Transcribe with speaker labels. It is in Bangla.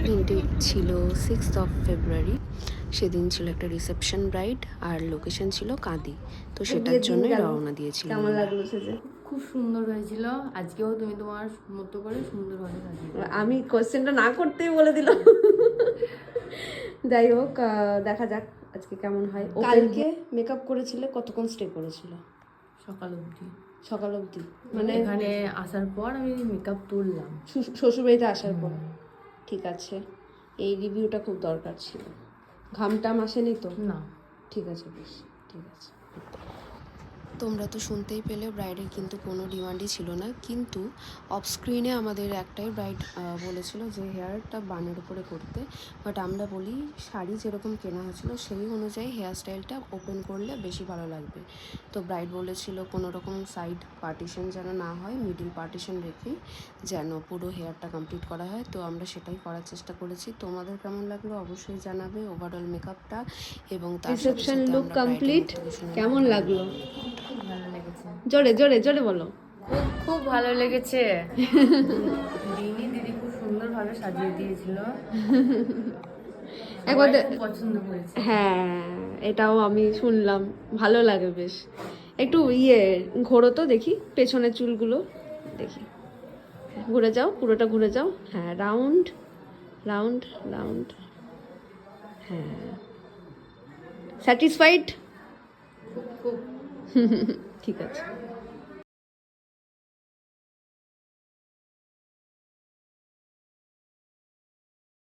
Speaker 1: দিনটি ছিল 6 ফেব্রুয়ারি। সেদিন ছিল একটা রিসেপশন ব্রাইড আর লোকেশন ছিল কাঁদি, তো সেটার জন্যই রওনা দিয়েছিলাম।
Speaker 2: কেমন লাগলো সেজে?
Speaker 3: খুব সুন্দর হয়েছিল। আজকেও তুমি তোমার মতো করে সুন্দরভাবে সাজিয়ে
Speaker 2: আমি কোশ্চেনটা না করতেই বলে দিলাম। যাই হোক, দেখা যাক আজকে কেমন হয়। কালকে মেকআপ করেছিলে, কতক্ষণ স্টে করেছিল?
Speaker 3: সকাল অবধি।
Speaker 2: সকাল অবধি?
Speaker 3: মানে এখানে আসার পর আমি মেকআপ তুললাম
Speaker 2: শ্বশুরবাড়িতে আসার পর? ঠিক আছে, এই রিভিউটা খুব দরকার ছিল। ঘামটাম আসেনি তো?
Speaker 3: না।
Speaker 2: ঠিক আছে, বেশ ঠিক আছে।
Speaker 1: তোমরা তো শুনতেই পেলে, ব্রাইডের কিন্তু কোনো ডিমান্ডই ছিল না, কিন্তু অফ স্ক্রিনে আমাদের একটাই ব্রাইড বলেছিল যে হেয়ারটা বানের উপরে করতে, বাট আমরা বলি শাড়ি যেরকম কেনা হয়েছিল সেই অনুযায়ী হেয়ার স্টাইলটা ওপেন করলে বেশি ভালো লাগবে। তো ব্রাইড বলেছিল কোনো রকম সাইড পার্টিশন যেন না হয়, মিডিল পার্টিশন রেখেই যেন পুরো হেয়ারটা কমপ্লিট করা হয়। তো আমরা সেটাই করার চেষ্টা করেছি। তোমাদের কেমন লাগলো অবশ্যই জানাবে ওভারঅল মেকআপটা, এবং তার
Speaker 2: রিসেপশন লুক কমপ্লিট কেমন লাগলো?
Speaker 3: খুব ভালো লেগেছে।
Speaker 2: জোরে জোরে জোরে বলো।
Speaker 3: খুব খুব ভালো লেগেছে। দিদি খুব সুন্দরভাবে সাজিয়ে দিয়েছিল।
Speaker 2: একবার
Speaker 3: খুব পছন্দ করেছে।
Speaker 2: হ্যাঁ, এটাও আমি শুনলাম, ভালো লাগে বেশ। একটু ঘোরো তো দেখি পেছনের চুলগুলো, দেখি ঘুরে যাও, পুরোটা ঘুরে যাও। হ্যাঁ, রাউন্ড রাউন্ড রাউন্ড। হ্যাঁ, স্যাটিসফাইড?
Speaker 3: খুব
Speaker 2: ঠিক আছে।